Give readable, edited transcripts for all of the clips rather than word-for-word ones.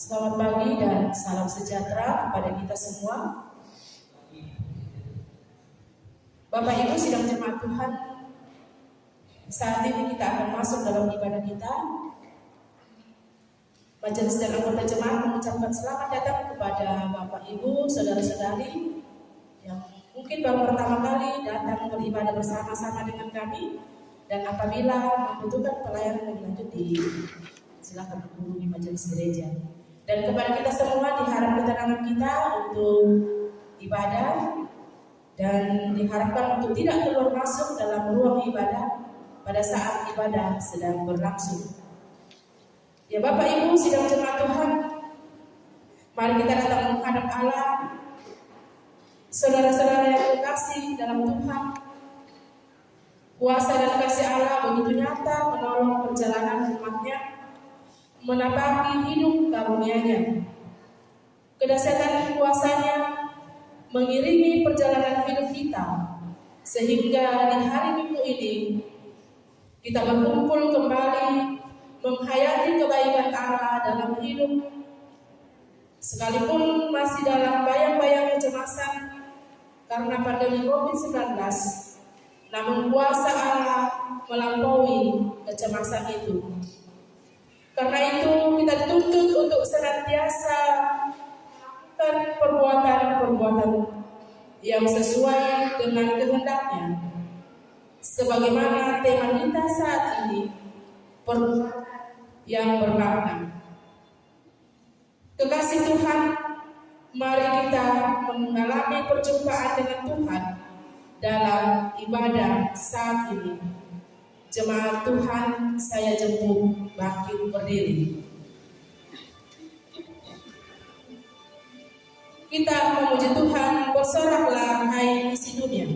Selamat pagi dan salam sejahtera kepada kita semua. Bapak Ibu sidang jemaat Tuhan, saat ini kita akan masuk dalam ibadah kita. Majelis dan anggota jemaat mengucapkan selamat datang kepada Bapak Ibu, saudara-saudari yang mungkin baru pertama kali datang beribadah bersama-sama dengan kami. Dan apabila membutuhkan pelayanan lebih lanjut, silakan menghubungi majelis gereja. Dan kepada kita semua diharap ketenangan kita untuk ibadah dan diharapkan untuk tidak keluar masuk dalam ruang ibadah pada saat ibadah sedang berlangsung. Ya Bapak Ibu sidang jemaat Tuhan, mari kita datang menghadap Allah. Saudara-saudara yang terkasih dalam Tuhan, kuasa dan kasih Allah begitu nyata menolong perjalanan umatnya, menapaki hidup karunia-Nya. Kedahsyatan kuasanya mengiringi perjalanan hidup kita, sehingga di hari Minggu ini kita berkumpul kembali menghayati kebaikan Allah dalam hidup, sekalipun masih dalam bayang-bayang kecemasan karena pandemi COVID-19, namun kuasa Allah melampaui kecemasan itu. Karena itu kita dituntut untuk senantiasa melakukan perbuatan-perbuatan yang sesuai dengan kehendak-Nya. Sebagaimana tema kita saat ini, perbuatan yang bermakna. Kekasih Tuhan, mari kita mengalami perjumpaan dengan Tuhan dalam ibadah saat ini. Jemaat Tuhan, saya jemput bangkit berdiri. Kita memuji Tuhan, bersoraklah hai isi dunia.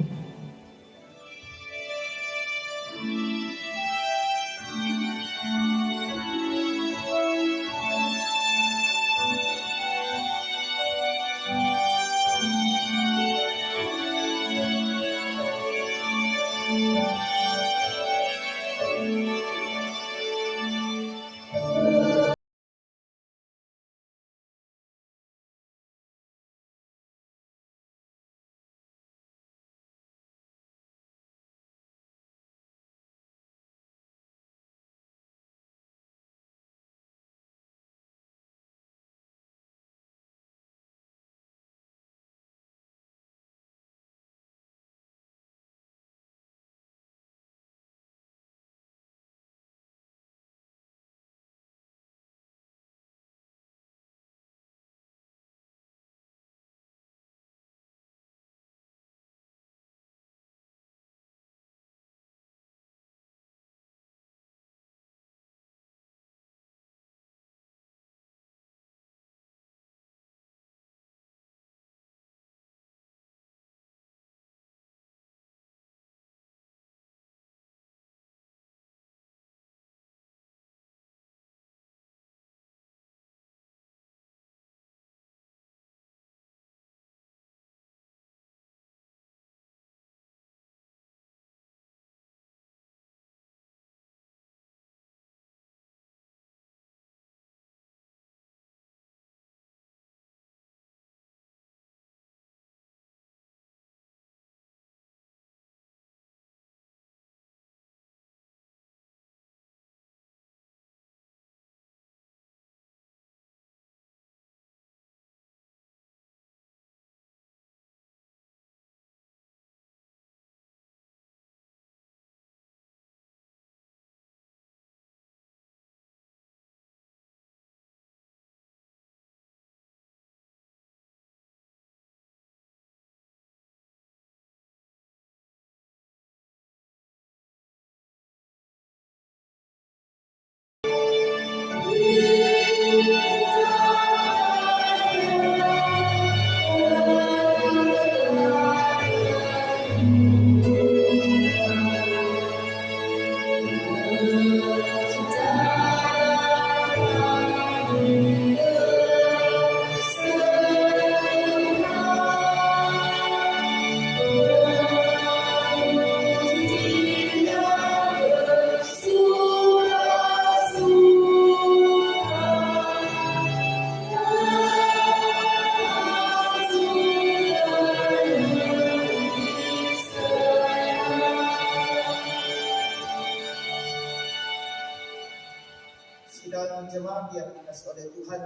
jemaat yang dikasih oleh Tuhan,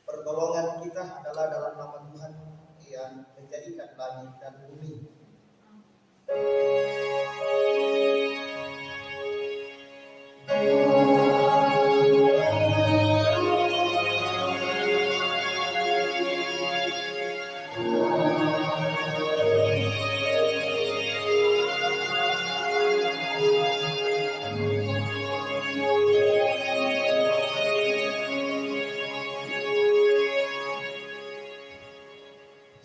pertolongan kita adalah dalam nama Tuhan yang menjadikan langit dan bumi.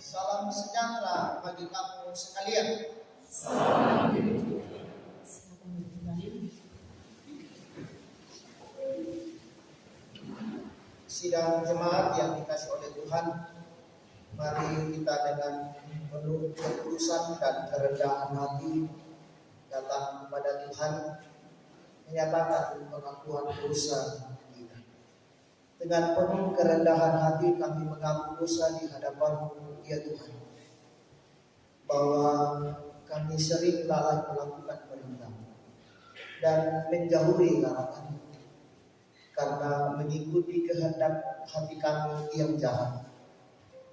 Salam sejahtera bagi kamu sekalian. Sidang jemaat yang dikasih oleh Tuhan, mari kita dengan penuh ketulusan dan kerendahan hati datang kepada Tuhan, menyatakan pengakuan dosa kita. Dengan penuh kerendahan hati kami mengaku dosa di hadapan-Mu, ya Tuhan, bahwa kami sering lalai melakukan perintah dan menjauhi larangan karena mengikuti kehendak hati kami yang jahat.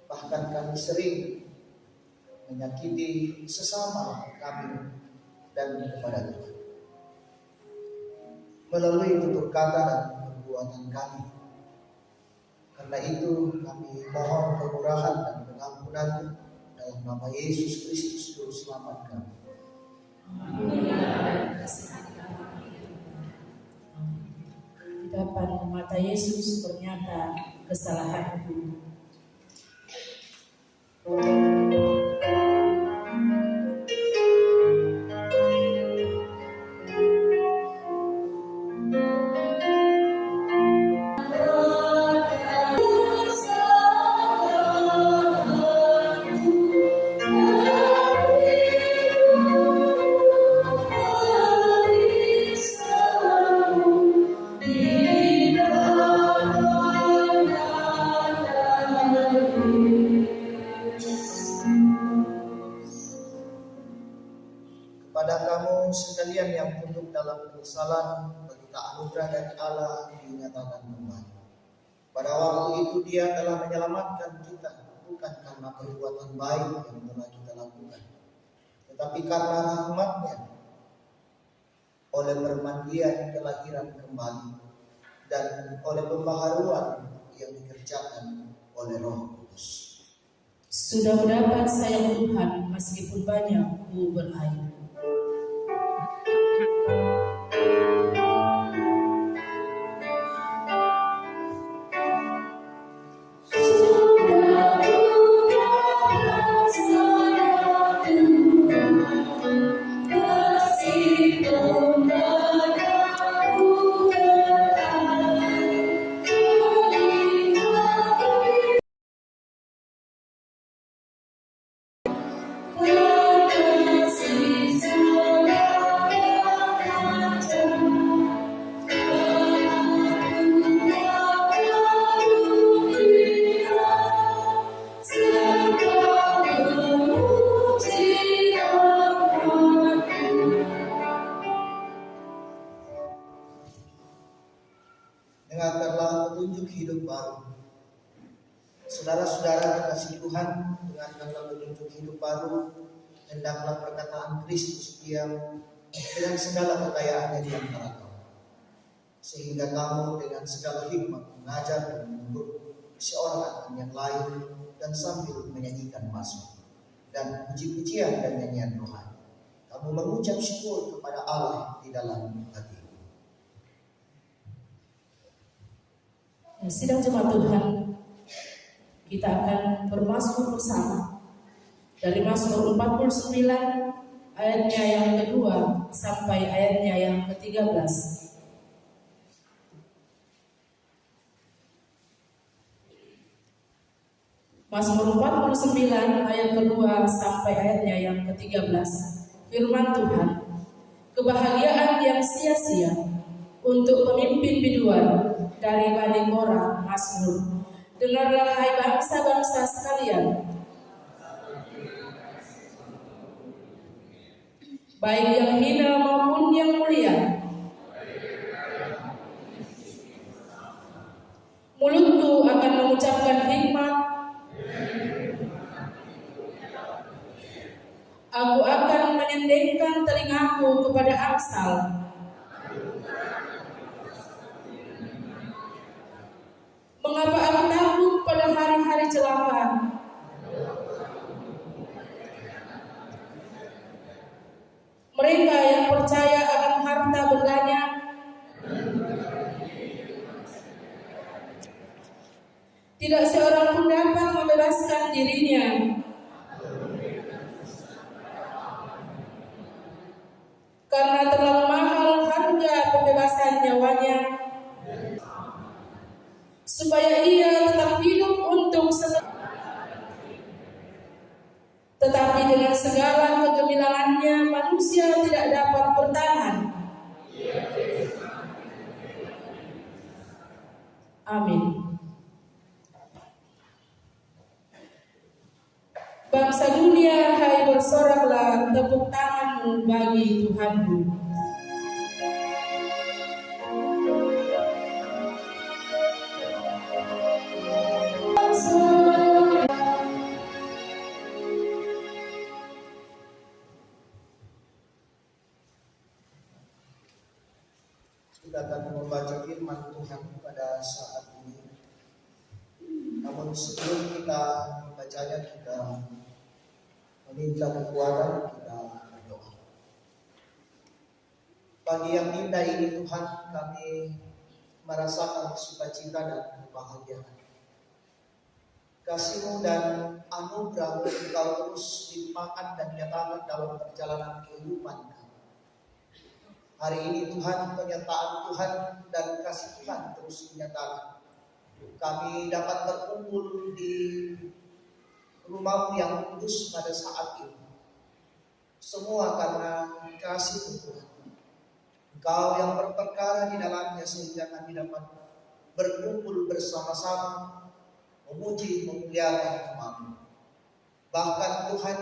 Bahkan kami sering menyakiti sesama kami dan kepada Tuhan melalui tutur kata dan perbuatan kami. Karena itu kami mohon kemurahan dan pengampunan dalam nama Yesus Kristus Juru Selamat kami. Di depan mata Yesus ternyata kesalahanku. Kepada kamu sekalian yang tunduk dalam penyesalan, berita anugerah dari Allah dinyatakan kembali. Pada waktu itu Dia telah menyelamatkan kita, bukan karena perbuatan baik yang telah kita lakukan, tetapi karena rahmat-Nya, oleh permandian kelahiran kembali dan oleh pembaharuan yang dikerjakan oleh Roh Kudus. Sudah mendapat sayang Tuhan meskipun banyak ku berair. Dengarkanlah petunjuk hidup baru. Saudara-saudara kekasih Tuhan, dengarkanlah petunjuk hidup baru. Hendaklah perkataan Kristus diam dengan segala kekayaannya di antara kamu, sehingga kamu dengan segala hikmat mengajar dan menuntut seorang akan yang lain, dan sambil menyanyikan mazmur dan puji-pujian dan nyanyian rohani, kamu mengucap syukur kepada Allah di dalam hati. Sidang jemaat Tuhan, kita akan bermazmur bersama dari Mazmur 49 ayatnya yang kedua sampai ayatnya yang ke-13. Mazmur 49 ayat kedua sampai ayatnya yang ke-13. Firman Tuhan, kebahagiaan yang sia-sia untuk pemimpin biduan dari Bani Korah. Mazmur. Dengarlah hai bangsa-bangsa sekalian, baik yang hina maupun yang mulia, akan mengucapkan hikmat. Aku akan menyendengkan telingaku kepada Amsal. Mengapa aku takut pada hari-hari celaka? Mereka yang percaya akan harta bendanya tidak seorang pun dapat membebaskan dirinya. Karena terlalu mahal harga pembebasan nyawanya, supaya ia tetap hidup untuk tetapi dengan segala kegemilangannya manusia tidak dapat bertahan. Amin. Bangsa dunia, hai bersoraklah, tepuk tanganmu bagi Tuhanmu. Kita akan membaca firman Tuhan pada saat ini. Namun sebelum kita membacanya, kita meminta kekuatan, kita berdoa. Pagi yang indah ini Tuhan, kami merasakan sukacita dan kebahagiaan. Kasih-Mu dan anugerah-Mu Engkau terus limpahkan dan nyatakan dalam perjalanan kehidupan kami. Hari ini Tuhan, penyertaan Tuhan dan kasih Tuhan terus dinyatakan. Kami dapat berkumpul di rumah-Mu yang kudus pada saat ini. Semua karena kasih Tuhan. Engkau yang berperkara di dalamnya sehingga kami dapat berkumpul bersama-sama memuji, memuliakan nama-Mu. Bahkan Tuhan,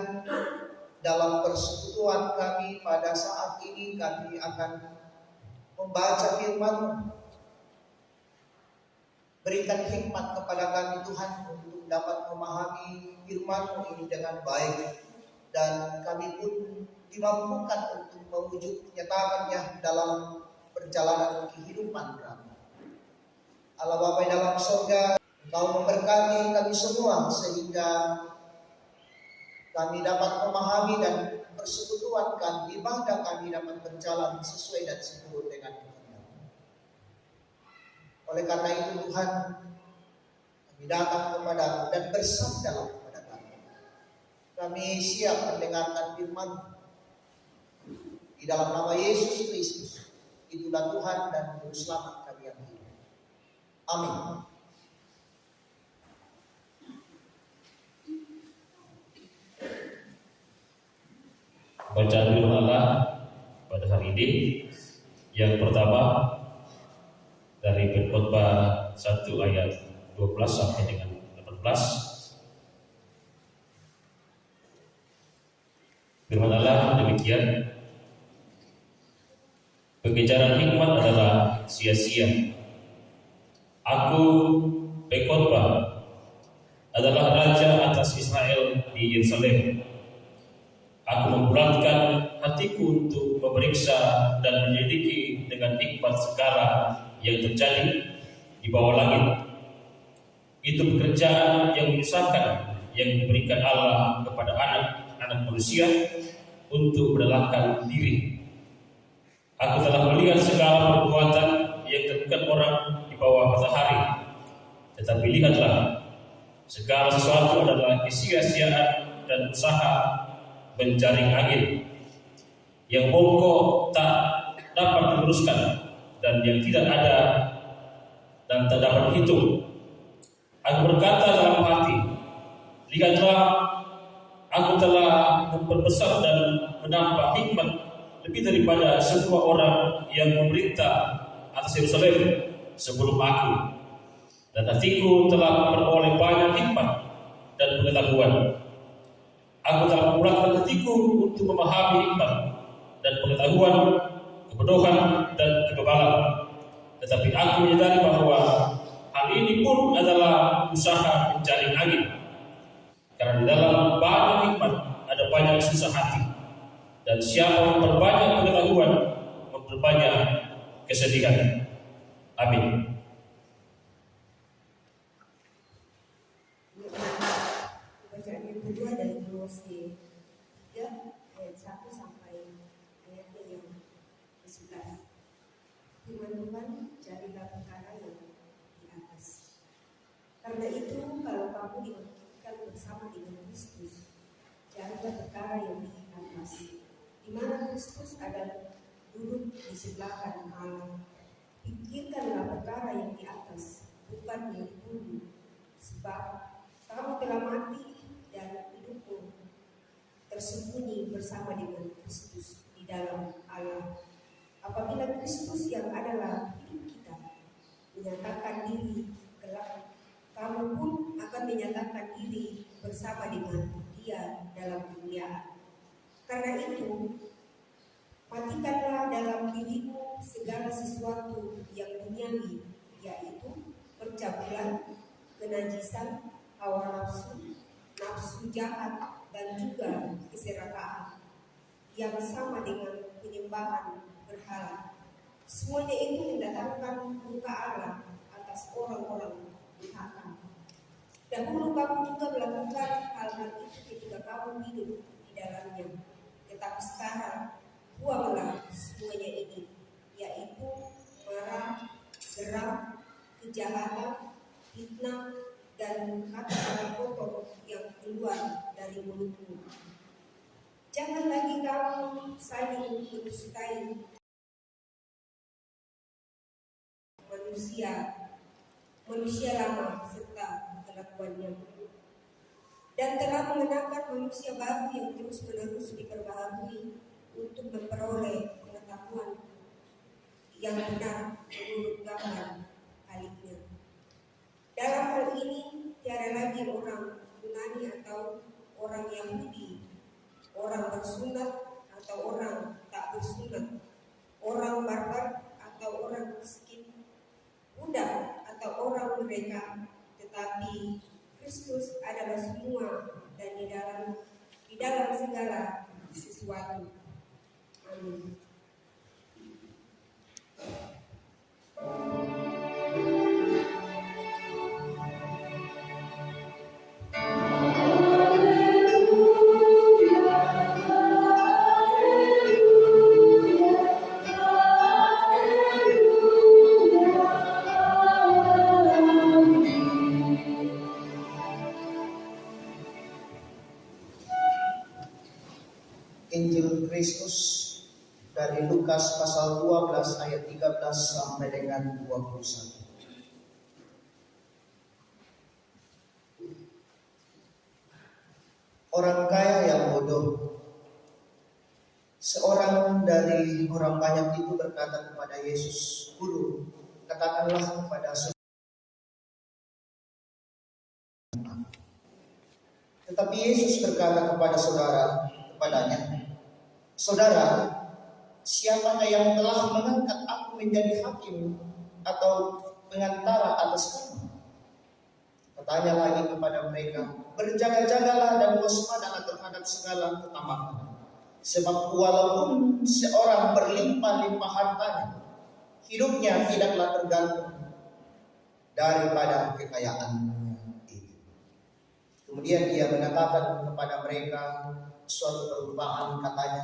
dalam persekutuan kami pada saat ini kami akan membaca firman-Mu. Berikan hikmat kepada kami Tuhan untuk dapat memahami firman-Mu ini dengan baik, dan kami pun dimampukan untuk mewujud menyatakannya dalam perjalanan kehidupan kami. Allah Bapa dalam surga, Engkau memberkati kami semua sehingga kami dapat memahami dan persekutuankan ibadah kami dapat berjalan sesuai dan seturut dengan kehendak-Mu. Oleh karena itu Tuhan, kami datang kepada-Mu dan bersabdalah kepada kami. Kami siap mendengarkan firman di dalam nama Yesus Kristus. Itulah Tuhan dan Juru Selamat kami yang hidup. Amin. Bacaan firman Allah pada hari ini yang pertama dari Khotbah 1 ayat 12 sampai dengan 18. Firman Allah demikian: pengejaran hikmat adalah sia-sia. Aku, Khotbah, adalah raja atas Israel di Yerusalem. Aku membulatkan hatiku untuk memeriksa dan menyelidiki dengan hikmat segala yang terjadi di bawah langit. Itu pekerjaan yang menyusahkan yang diberikan Allah kepada anak-anak manusia untuk berdalahkan diri. Aku telah melihat segala perbuatan yang dilakukan orang di bawah matahari. Tetapi lihatlah, segala sesuatu adalah kesia-siaan dan usaha menjaring angin, yang bongkok tak dapat diluruskan dan yang tidak ada dan tak dapat dihitung. Aku berkata dalam hati, lihatlah, aku telah memperbesar dan menambah hikmat lebih daripada semua orang yang memerintah atas Yerusalem sebelum aku, dan hatiku telah memperoleh banyak hikmat dan pengetahuan. Aku telah membulatkan hatiku untuk memahami hikmat dan pengetahuan, kebodohan dan kekebalan. Tetapi aku menyadari bahwa Hal ini pun adalah usaha pencari angin. Karena di dalam banyak nikmat ada banyak susah hati. Dan siapa memperbanyak pengetahuan, memperbanyak kesedihan. Amin. Bacaan yang kedua dari Kolose 3 ayat 1 sampai ayatnya yang ke-11. Firman Tuhan, carilah perkara yang di atas. Karena itu, kalau kamu dibangkitkan bersama dengan Kristus, carilah perkara yang di atas, di mana Kristus ada duduk di sebelah kanan Allah. Pikirkanlah perkara yang di atas, bukan yang di bumi, sebab kamu telah mati dan hidupmu tersembunyi bersama dengan Kristus di dalam Allah. Apabila Kristus yang adalah hidup kita menyatakan diri kelak, kamu pun akan menyatakan diri bersama dengan Dia dalam kemuliaan. Karena itu, matikanlah dalam dirimu segala sesuatu yang duniawi, yaitu percabulan, kenajisan, hawa nafsu, nafsu jahat, dan juga keserakahan yang sama dengan penyembahan berhala. Semuanya itu mendatangkan murka Allah atas orang-orang durhaka. Dahulu kamu juga melakukan hal-hal itu ketika kamu hidup di dalamnya. Tetapi sekarang buanglah semuanya ini, yaitu marah, geram, kejahatan, fitnah, dan kata-kata kotor yang keluar dari mulutmu. Jangan lagi kamu saling mendustai manusia lama serta kelakuannya, dan telah mengenakan manusia baru yang terus-menerus diperbaharui untuk memperoleh pengetahuan yang benar menurut gambar Khalqnya. Dalam hal ini tiada lagi orang Yunani atau orang Yahudi, orang bersunat atau orang tak bersunat, orang barbar atau orang miskin, budak atau orang mereka, tetapi Kristus adalah semua dan di dalam segala sesuatu. Amin. Injil Kristus dari Lukas pasal 12 ayat 13 sampai dengan 21. Orang kaya yang bodoh. Seorang dari orang banyak itu berkata kepada Yesus, "Guru, katakanlah kepada saudara." Tetapi Yesus berkata kepadanya, "Saudara, siapakah yang telah mengangkat aku menjadi hakim atau pengantara atas kamu?" Katanya lagi kepada mereka, "Berjaga-jagalah dan waspadalah terhadap segala ketamakan. Sebab walaupun seorang berlimpah-limpah hartanya, hidupnya tidaklah tergantung daripada kekayaannya itu." Kemudian dia mengatakan kepada mereka suatu perumpamaan, katanya,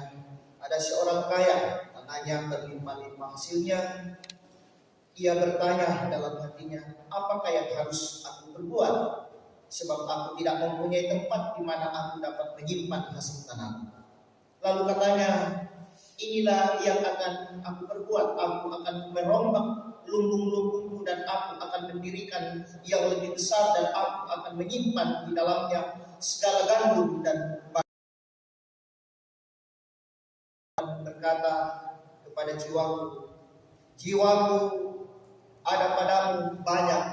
"Ada seorang kaya, tanahnya berlimpah-limpah hasilnya. Ia bertanya dalam hatinya, apakah yang harus aku perbuat? Sebab aku tidak mempunyai tempat di mana aku dapat menyimpan hasil tanahku." Lalu katanya, "Inilah yang akan aku perbuat. Aku akan merombak lumbung-lumbungku dan aku akan mendirikan yang lebih besar dan aku akan menyimpan di dalamnya segala gandum dan berkata kepada jiwaku, jiwaku, ada padamu banyak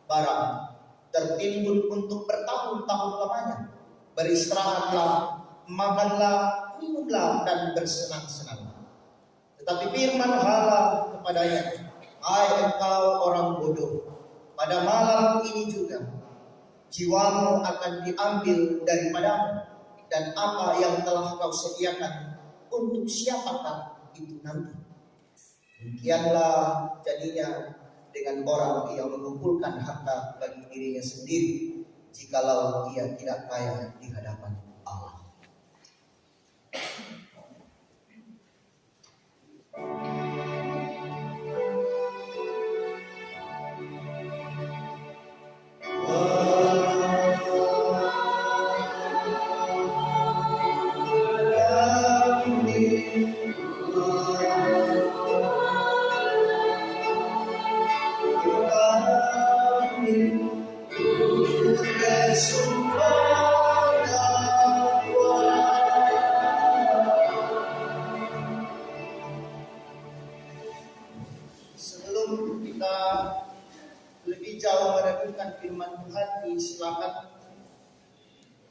barang tertimbun untuk bertahun-tahun lamanya. Beristirahatlah, makanlah, minumlah, dan bersenang-senanglah." Tetapi firman Allah kepadanya, "Hai engkau orang bodoh, pada malam ini juga jiwamu akan diambil daripadamu, dan apa yang telah kau sediakan untuk siapakah itu nanti? Demikianlah jadinya dengan orang yang mengumpulkan harta bagi dirinya sendiri, jikalau ia tidak kaya di hadapan Allah. Sebelum kita lebih jauh merenungkan firman Tuhan, silakan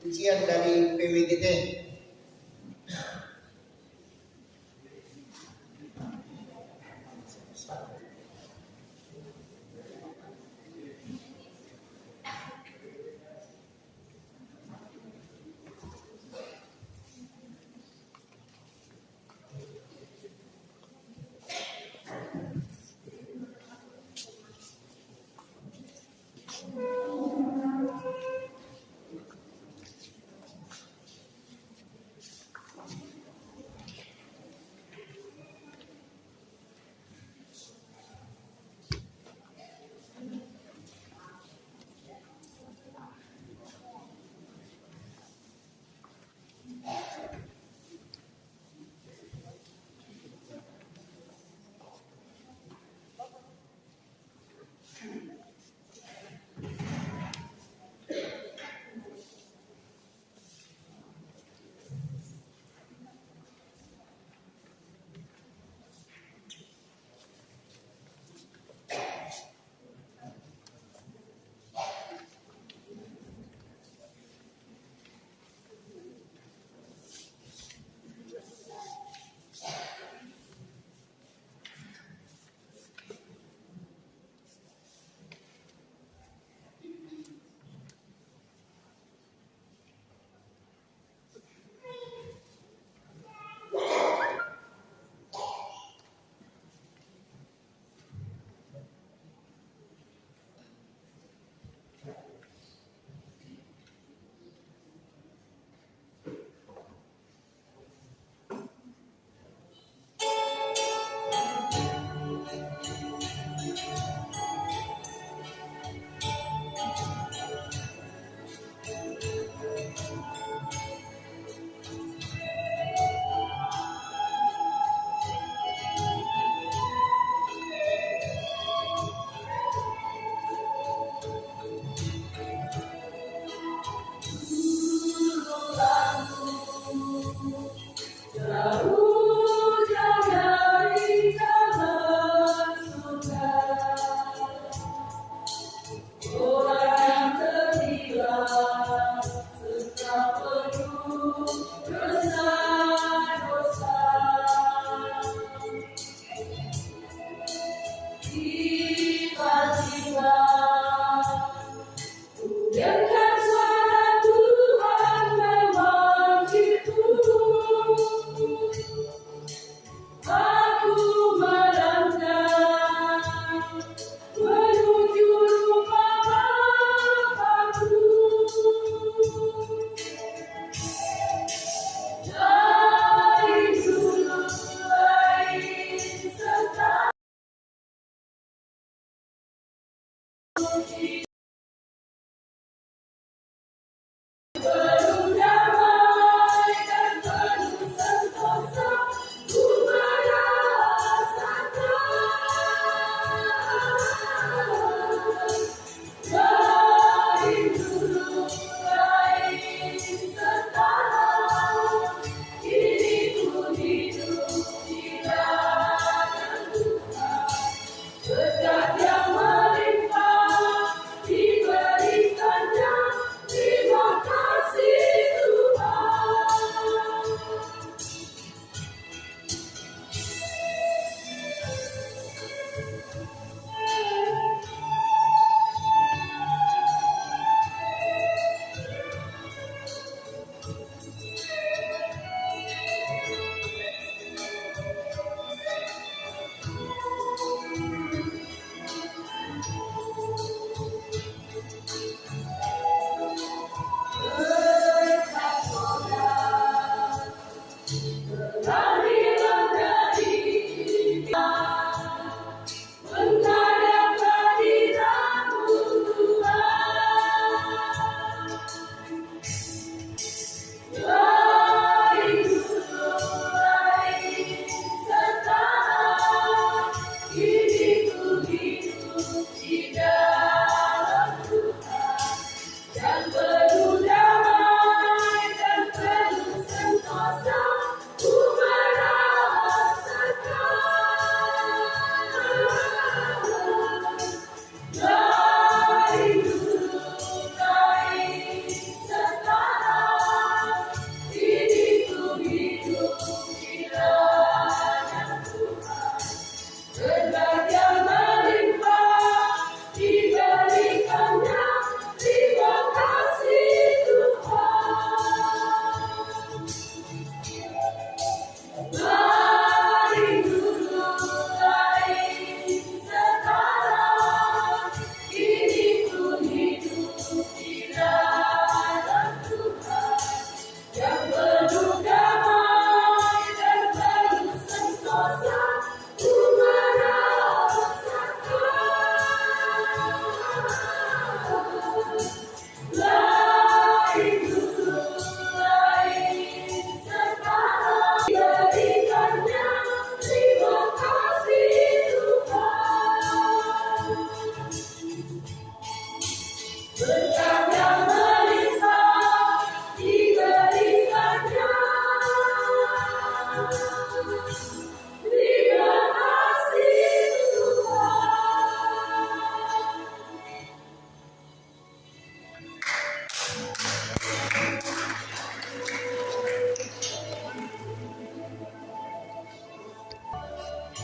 ujian dari PWGT.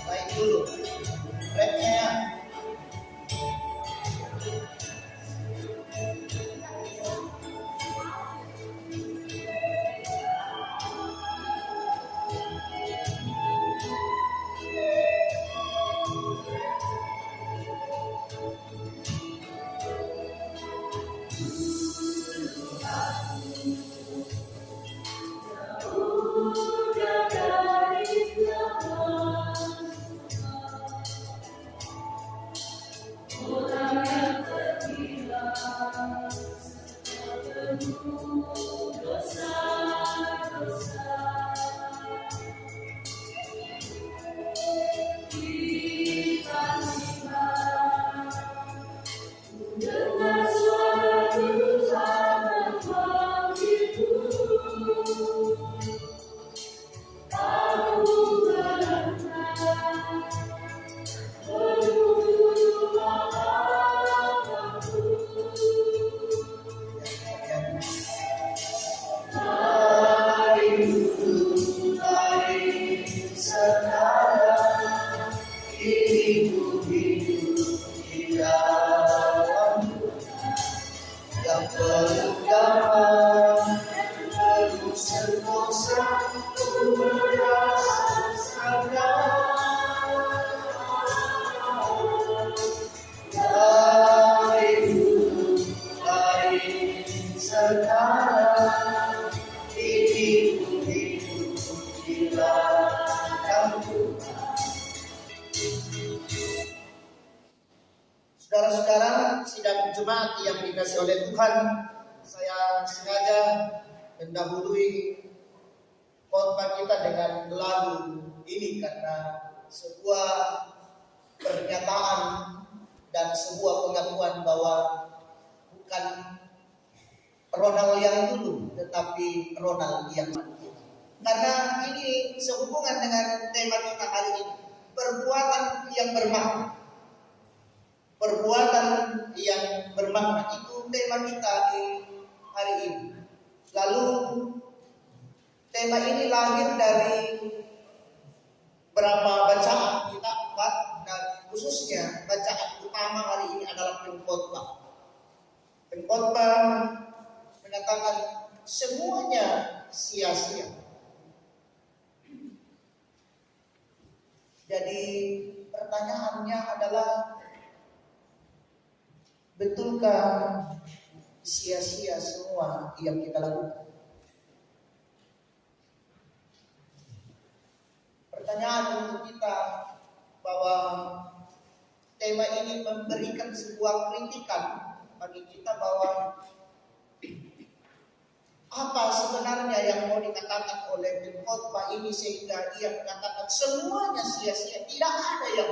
Baik dulu. Rapnya ya. Saudara-saudara, sidang jemaat yang dikasihi oleh Tuhan, saya sengaja mendahului khotbah kita dengan lagu ini karena sebuah pernyataan dan sebuah pengakuan bahwa bukan Ronald yang dulu, tetapi Ronald yang nanti. Karena ini sehubungan dengan tema kita hari ini, perbuatan yang bermakna. Perbuatan yang bermakna itu tema kita di hari ini. Lalu tema ini lahir dari berapa bacaan kita dan khususnya bacaan utama hari ini adalah pengkhotbah. Pengkhotbah mengatakan semuanya sia-sia. Jadi pertanyaannya adalah, betulkah sia-sia semua yang kita lakukan? Pertanyaan untuk kita bahwa tema ini memberikan sebuah kritikan bagi kita bahwa apa sebenarnya yang mau dikatakan oleh pengkhotbah ini sehingga ia mengatakan semuanya sia-sia, tidak ada yang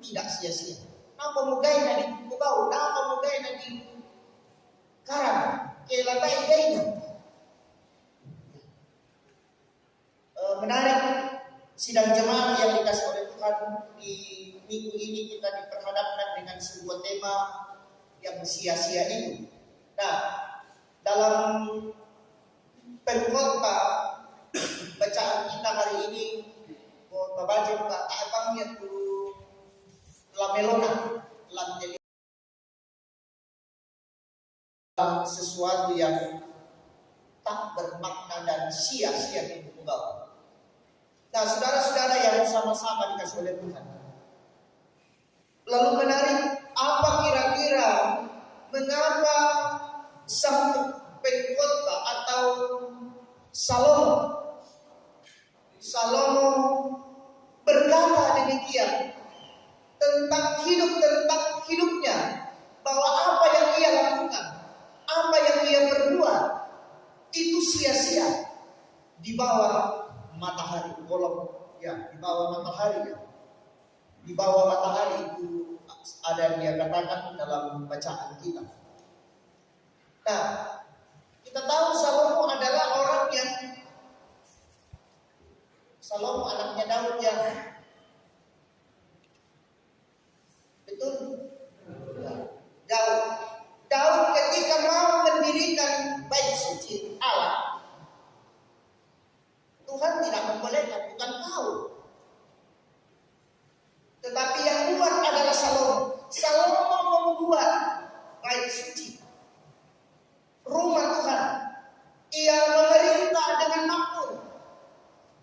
tidak sia-sia. Napa mugai di kubau, napa mugai di karang, kelatai gainya. Menarik sidang jemaat yang dikasih oleh Tuhan di minggu ini kita diperhadapkan dengan sebuah tema yang sia-sia itu. Nah, dalam pengkhotbah bacaan kita hari ini, khotbah baca abangnya tu lamelona lantai sesuatu yang tak bermakna dan sia-sia di bawah. Nah, saudara-saudara yang sama-sama dikasih oleh Tuhan. Lalu menarik, apa kira-kira mengapa sang pengkhotbah atau Salomo berkata demikian tentang hidupnya, bahwa apa yang ia lakukan, apa yang ia perbuat itu sia-sia di bawah matahari, di bawah matahari ya. Di bawah matahari itu ada dia katakan dalam bacaan kita. Nah, kita tahu Salomo adalah orang yang Salomo anaknya Daud yang betul. Daud ketika mau mendirikan bait suci Allah, Tuhan tidak membolehkan, bukan kau. Tetapi yang buat adalah Salomo. Salomo membuat bait suci, rumah Tuhan. Ia memerintah dengan makmur.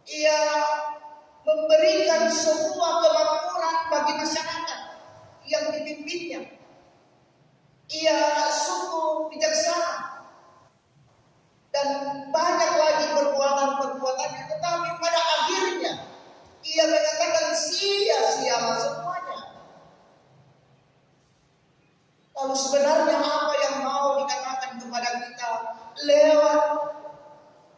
Ia memberikan sebuah kemakmuran bagi masyarakat yang dipimpinnya. Ia sungguh bijaksana dan banyak lagi perbuatan-perbuatannya. Tetapi pada akhirnya ia mengatakan sia-sia semuanya. Lalu sebenarnya apa yang mau dikatakan kepada kita lewat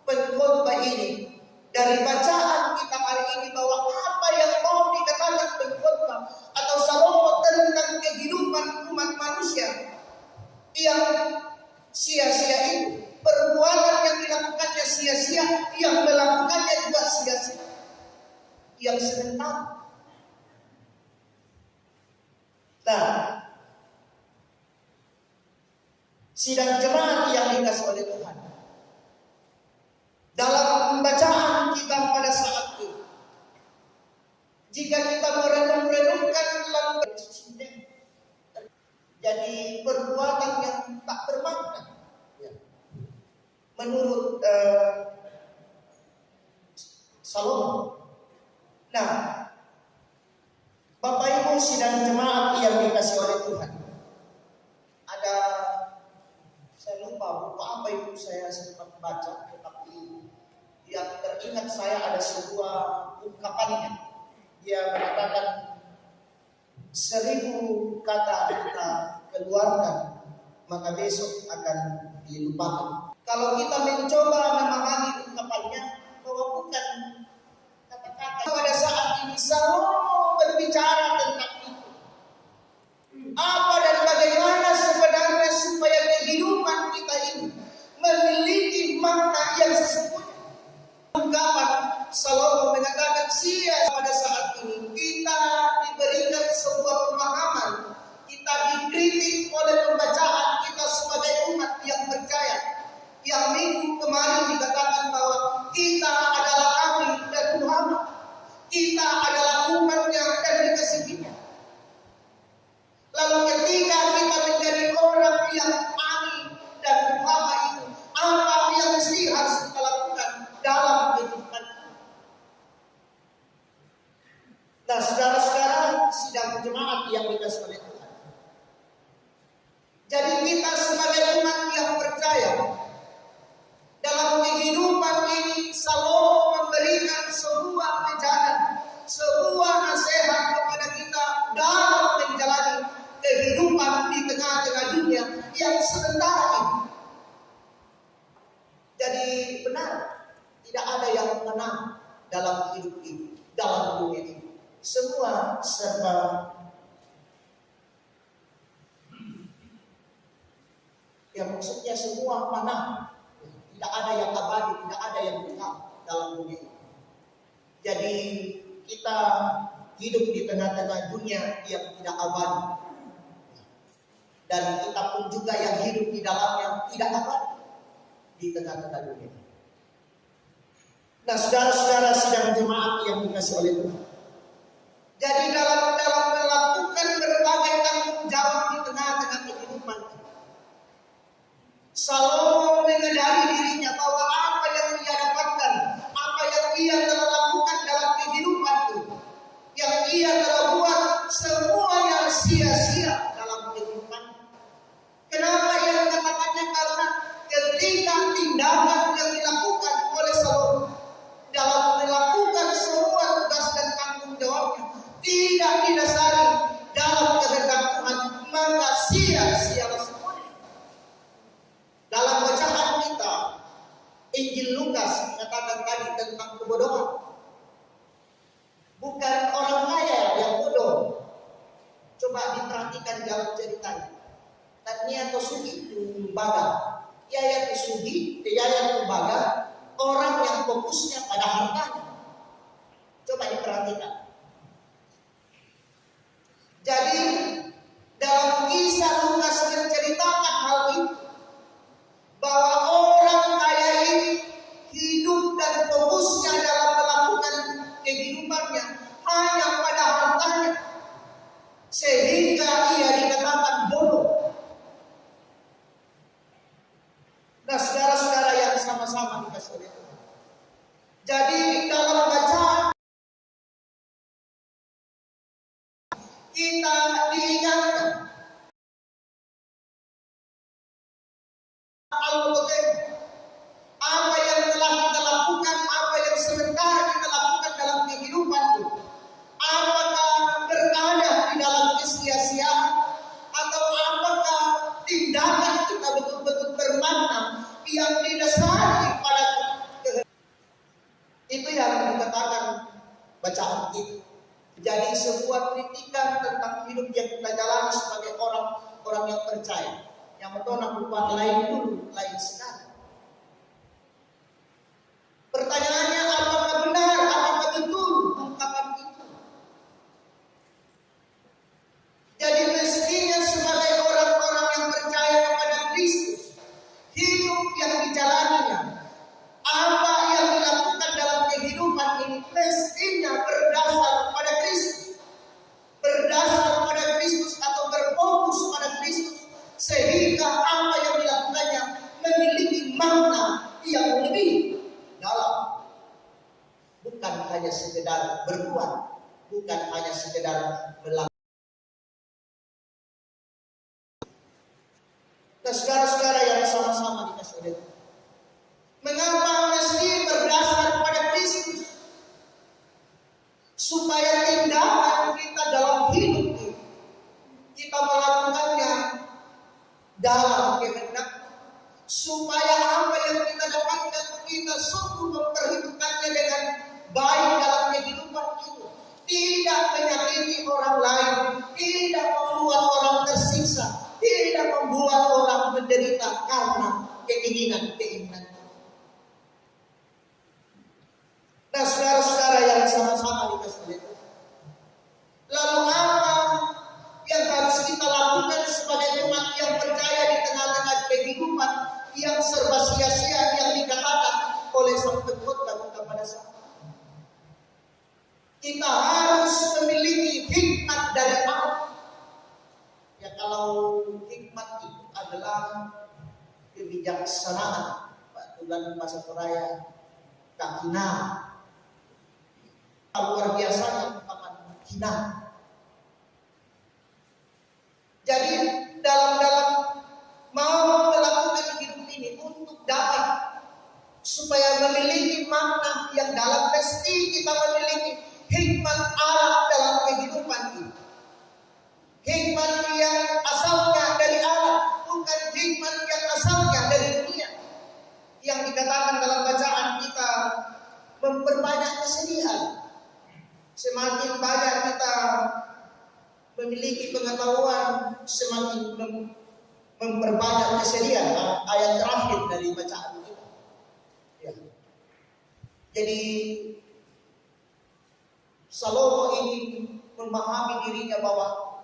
pengkhotbah ini? Dari bacaan kita hari ini, bahwa apa yang mau dikatakan pengkhotbah atau Salomo tentang kehidupan umat manusia yang sia-sia itu, perbuatan yang dilakukannya sia-sia, yang melakukannya juga sia-sia, yang sementara. Nah, sidang jemaat yang dikasih oleh Tuhan, dalam pembacaan kita pada saat itu, jika kita merenung-renungkan lalu jadi perbuatan yang tak bermakna menurut Salomo. Nah, Bapak Ibu sidang jemaat yang dikasih oleh Tuhan, ada, saya lupa buku apa itu saya sempat baca, tetapi yang teringat saya ada sebuah ungkapannya. Dia mengatakan 1000 kata kita keluarkan, maka besok akan dilupakan. Kalau kita mencoba memahami ungkapannya, bahwa bukan kata-kata pada saat ini Salomo berbicara tentang itu. Apa dan bagaimana sebenarnya supaya kehidupan kita ini memiliki makna yang sesungguhnya. Ungkapan Salomo mengatakan sia pada saat ini kita diberikan sebuah pemahaman, kita dikritik oleh pembacaan kita sebagai umat yang percaya. Yang minggu kemarin dikatakan bahwa kita adalah Abi dan Muhammad, kita adalah umatnya dan dikasihinya. Lalu ketika kita menjadi orang yang Abi dan Muhammad itu, apa yang mesti harus kita lakukan dalam kehidupan kita? Nah, saudara-saudara sidang jemaat yang dikasih oleh Tuhan, jadi kita sebagai umat yang percaya, dalam kehidupan ini Salomo memberikan sebuah ajaran, sebuah nasihat kepada kita dalam menjalani kehidupan di tengah-tengah dunia yang sementara ini. Jadi benar, tidak ada yang menang dalam hidup ini, dalam dunia ini. Semua serba ya, maksudnya semua panah. Tidak ada yang abadi, tidak ada yang kekal dalam dunia ini. Jadi kita hidup di tengah-tengah dunia yang tidak abadi, dan kita pun juga yang hidup di dalamnya tidak abadi di tengah-tengah dunia. Nah, saudara-saudara sidang jemaat yang dikasih oleh Tuhan, jadi dalam melakukan berbagai tanggung jawab di tengah-tengah kehidupan, Salomo menyadari dirinya bahwa apa yang ia dapatkan, apa yang ia telah lakukan dalam kehidupan itu, yang ia telah buat, semuanya sia-sia dalam kehidupan. Kenapa ia mengatakannya? Karena ketika tindakan yang dilakukan oleh Salomo dalam melakukan semua tugas dan tanggung jawabnya tidak didasari dalam kehendak Tuhan, maka sia-sia semuanya. Dalam bacaan kita, Injil Lukas mengatakan tadi tentang kebodohan. Bukan orang kaya yang bodoh. Coba diperhatikan dalam ceritanya. Tanya Tosugi Tumbaga. Yaya Tosugi, Yaya Tumbaga, orang yang fokusnya pada hartanya. perhatikan. Jadi dalam kisah Lukas menceritakan hal itu, bahwa orang kaya ini hidup dan fokusnya dalam melakukan kehidupannya hanya pada hartanya, sehingga ia dikatakan bodoh. Nah, saudara-saudara yang sama-sama dikasih oleh Tuhan. Jadi dalam bacaan kita diingatkan apa yang telah kita lakukan, apa yang sementara kita lakukan dalam kehidupan itu, apakah berada di dalam kesia-siaan atau apakah tindakan kita betul-betul bermakna yang didasari pada kehendak. Itu yang dikatakan bacaan itu. Jadi sebuah kritikan tentang hidup yang kita jalani sebagai orang yang percaya, yang menolak perubahan lain dulu, lain sekali. Pertanyaannya, apakah benar, apakah betul ungkapan itu? Jadi mestinya sebagai orang-orang yang percaya kepada Kristus, hidup yang dijalaninya, apa yang dilakukan dalam kehidupan ini mestinya berdasar pada Kristus, berdasar pada Kristus atau berfokus pada Kristus, sehingga apa yang dilakukannya memiliki makna yang lebih dalam, bukan hanya sekedar berbuat, bukan hanya sekedar melakukan. Nah, saudara-saudara yang sama-sama dikasih oleh Tuhan, mengapa mesti berdasar pada Kristus? Supaya tindakan kita dalam hidup ini, kita melakukannya dalam kehendak, supaya apa yang kita dapatkan kita sungguh memperhitungkannya dengan baik dalam kehidupan itu, tidak menyakiti orang lain, tidak membuat orang tersiksa, tidak membuat orang menderita karena keinginan-keinginan. Nah, saudara-saudara yang sama-sama dikasih oleh Tuhan, lalu apa yang harus kita lakukan sebagai umat yang percaya di tengah-tengah kehidupan yang serba sia-sia yang dikatakan oleh sang pengkhotbah kita pada saat ini? Kita harus memiliki hikmat dari Allah. Ya, kalau hikmat itu adalah kebijaksanaan, Pak Tuhan bahasa Korea, kakina, luar biasanya ungkapan hina. Jadi dalam mau melakukan hidup ini untuk dapat supaya memiliki makna yang dalam, mesti kita memiliki hikmat Allah dalam kehidupan ini. Hikmat yang asalnya dari Allah, bukan hikmat yang asalnya dari dunia. Yang dikatakan dalam bacaan kita, memperbanyak kesedihan. Semakin banyak kita memiliki pengetahuan, semakin memperbanyak kesedihan. Ayat terakhir dari bacaan kita. Ya. Jadi Salomo ini memahami dirinya bahwa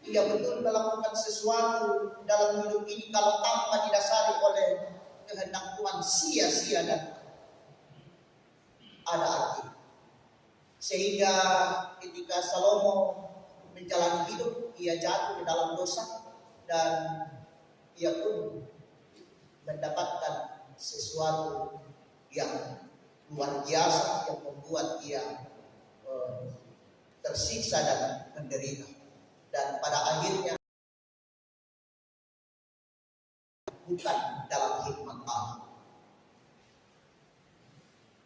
ia betul melakukan sesuatu dalam hidup ini kalau tanpa didasari oleh kehendak Tuhan, sia-sia dan ada arti. Sehingga ketika Salomo menjalani hidup, ia jatuh di dalam dosa dan ia pun mendapatkan sesuatu yang luar biasa yang membuat ia tersiksa dan menderita. Dan pada akhirnya bukan dalam hikmat Allah.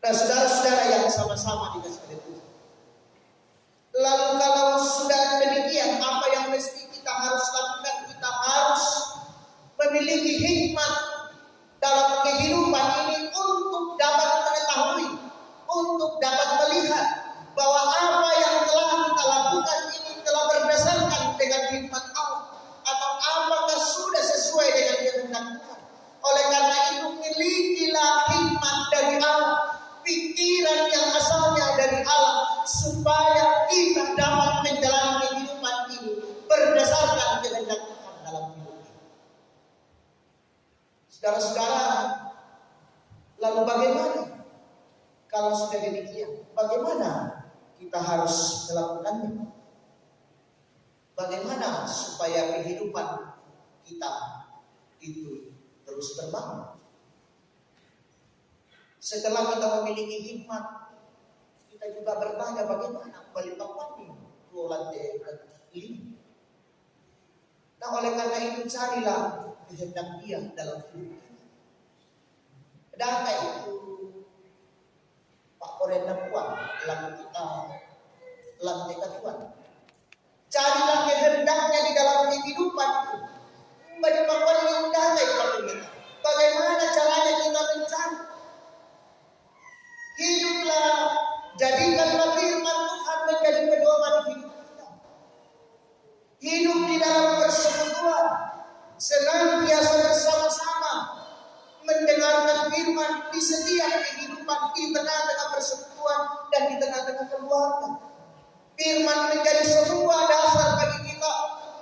Nah, saudara-saudara yang sama-sama dikasih oleh Tuhan, lalu kalau sudah demikian, apa yang mesti kita harus lakukan? Kita harus memiliki hikmat dalam kehidupan ini untuk dapat mengetahui, untuk dapat melihat bahwa apa yang telah kita lakukan ini telah berdasarkan dengan hikmat Allah, atau apakah sudah sesuai dengan kehendak Tuhan. Oleh karena itu, milikilah hikmat dari Allah, pikiran yang asalnya dari Allah, supaya kita dapat menjalani kehidupan ini berdasarkan kehendak Tuhan dalam hidup kita. Saudara-saudara, lalu bagaimana kalau sudah demikian? Bagaimana kita harus melakukannya? Bagaimana supaya kehidupan kita itu terus berbangun? Setelah kita memiliki hikmat, kita juga bertanya bagaimana Balikpapan lantai 5. Nah, oleh karena itu carilah kehendak Dia dalam hidup kita. Adakah itu Pak Korenda Puan lalu kita lantai Tuhan? Carilah kehendaknya di dalam kehidupan itu. Balikpapan yang damai pada kita. Bagaimana caranya kita mencari? Hiduplah, jadikanlah firman Tuhan menjadi pedoman hidup kita. Hidup di dalam persekutuan, senantiasa bersama-sama mendengarkan firman di setiap kehidupan, di tengah-tengah persekutuan dan di tengah-tengah keluarga. Firman menjadi sebuah dasar bagi kita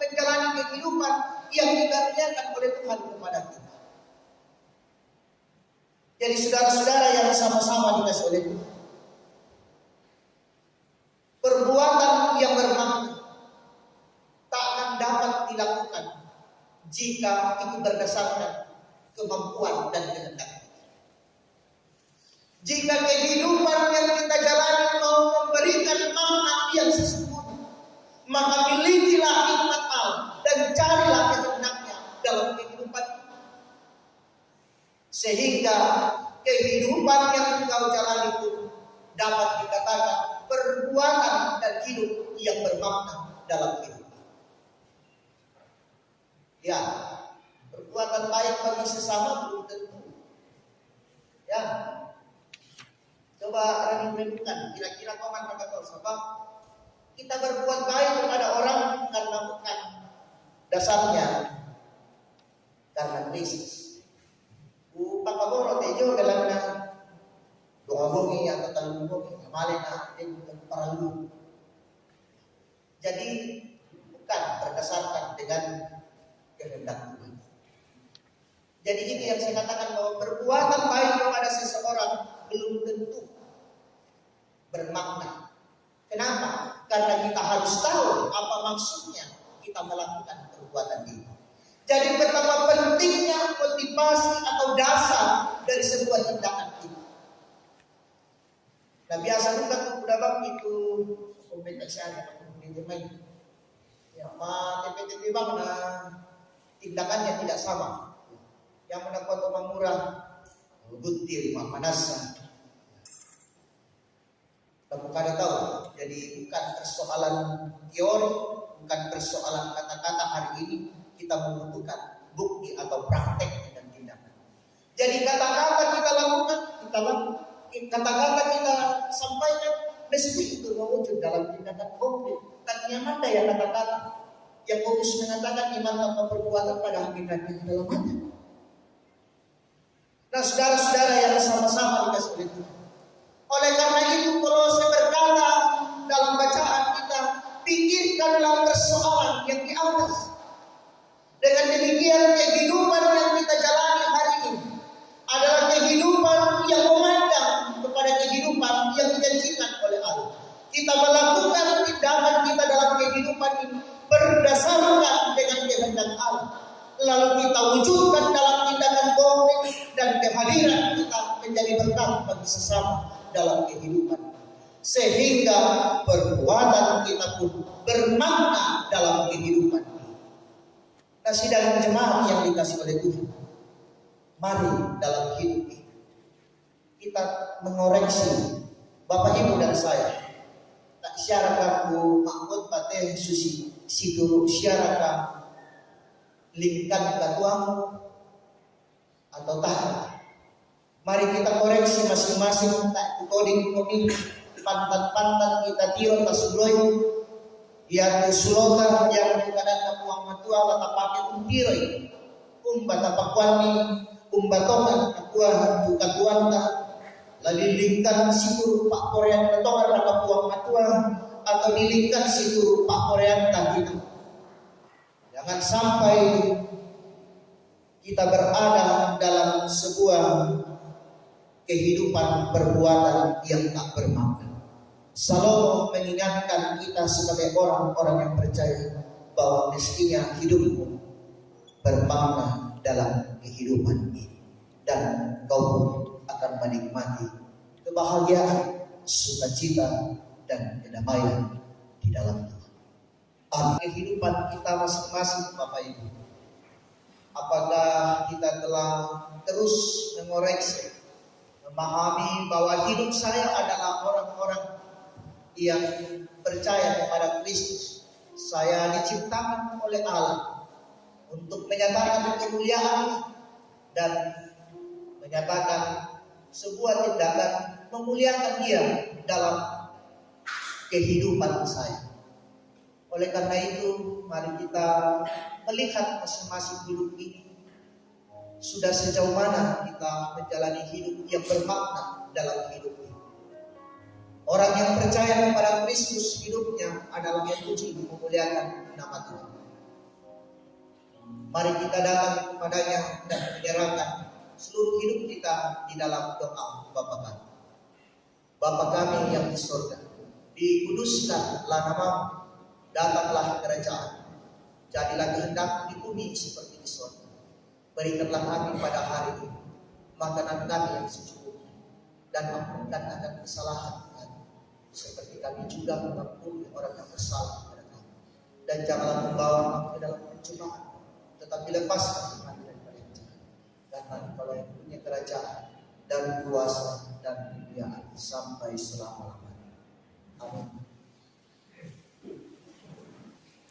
menjalani kehidupan yang dikaruniakan oleh Tuhan kepada kita. Jadi saudara-saudara yang sama-sama dikasih oleh Tuhan, perbuatan yang bermakna tak akan dapat dilakukan jika itu berdasarkan kemampuan dan kehendak. Jika kehidupan yang kita jalani mau memberikan makna yang sesungguhnya, maka milikilah hikmat Allah dan carilah kehendaknya dalam kehidupan kita. Sehingga kehidupan yang engkau jalani itu dapat dikatakan perbuatan dan hidup yang bermakna dalam hidup. Ya, perbuatan baik bagi sesama belum tentu. Ya, coba renung-renungkan. Kira-kira paman kata sebab kita berbuat baik kepada orang karena bukan dasarnya karena Kristus. Pakaboro tejo galana doa bongi atau talung bongi kemarin perlu. Jadi bukan berdasarkan dengan kehendak Tuhan. Jadi ini yang saya katakan bahwa perbuatan baik kepada seseorang belum tentu bermakna. Kenapa? Karena kita harus tahu apa maksudnya kita melakukan perbuatan ini. Jadi betapa pentingnya motivasi atau dasar dari sebuah tindakan itu. Nah biasanya kan udah bang itu kompetisi ada di Jerman. Ya, TPTP bang, nah tindakannya tidak sama. Yang mendapat uang murah, butir, manasa. Kamu kada tahu. Jadi bukan persoalan teori, bukan persoalan kata-kata hari ini. Kita membutuhkan bukti atau praktek dan tindakan. Jadi kata-kata kita lakukan, kata-kata kita sampaikan, mesti itu mewujud dalam tindakan konkret. Tak nyaman daya kata-kata yang fokus mengatakan iman tanpa perbuatan pada hakikatnya dalam hati. Nah saudara-saudara yang sama-sama dikasih oleh Tuhan. Oleh karena itu Kolose berkata dalam bacaan kita, pikirkanlah persoalan yang di atas. Dengan demikian kehidupan yang kita jalani hari ini adalah kehidupan yang memandang kepada kehidupan yang dijanjikan oleh Allah. Kita melakukan tindakan kita dalam kehidupan ini berdasarkan dengan kehendak Allah. Lalu kita wujudkan dalam tindakan konkret dan kehadiran kita menjadi berkat bagi sesama dalam kehidupan. Sehingga perbuatan kita pun bermakna dalam kehidupan. Kasih dan jemaat yang dikasih oleh Tuhan, mari dalam hidup ini kita mengoreksi Bapak Ibu dan saya. Tak syarakat makmud pateh susi situru syarakat lingkan katuang atau tak. Mari kita koreksi masing-masing tak koding pantat-pantat kita tiro tasubloy. Ya sulota yang kadang kapuang matua lata pakai umpiroi bata pakuani umbatokan akua tukatuanta lalilingkan situ Pak Korean ketongan raka puang matua atau dilingkan situ Pak Korean kita. Jangan sampai kita berada dalam sebuah kehidupan perbuatan yang tak bermakna. Salomo mengingatkan kita sebagai orang-orang yang percaya bahwa mestinya hidupmu bermakna dalam kehidupan ini, dan kau pun akan menikmati kebahagiaan, sukacita, dan kedamaian di dalam Tuhan. Kehidupan kita masing-masing, Bapak Ibu, apakah kita telah terus mengoreksi, memahami bahwa hidup saya adalah orang-orang yang percaya kepada Kristus. Saya diciptakan oleh Allah untuk menyatakan kemuliaan dan menyatakan sebuah tindakan memuliakan Dia dalam kehidupan saya. Oleh karena itu, mari kita melihat masing-masing hidup ini. Sudah sejauh mana kita menjalani hidup yang bermakna dalam hidup ini. Orang yang percaya kepada Kristus, hidupnya adalah memuji, memuliakan nama Tuhan. Mari kita datang kepadanya dan menyerahkan seluruh hidup kita di dalam doa Bapa kami. Bapa kami yang di surga, dikuduskanlah namamu, datanglah kerajaan, jadilah kehendak di bumi seperti di surga. Berikanlah kami pada hari ini makanan kami yang secukupnya, dan ampunkan akan kesalahan kami, seperti kami juga mengampuni orang yang bersalah kepada kami. Dan janganlah membawa kami ke dalam pencobaan, tetapi lepaskan kami daripada yang jahat. Karena Engkau yang punya kerajaan dan kuasa dan kemuliaan sampai selama-lamanya. Amin.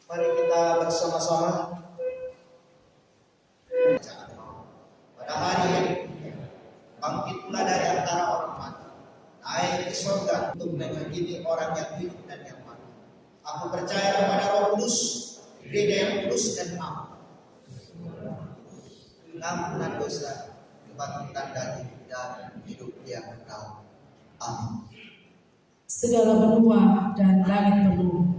Mari kita bersama-sama pada hari ini bangkit pula dari antara orang mati, naik ke surga untuk menghakimi orang yang hidup dan yang mati. Aku percaya kepada Roh Kudus, Gereja yang kudus dan aman, pengampunan dosa, kebangkitan dari dan hidup yang kekal. Amin. Segala benua dan langit penuh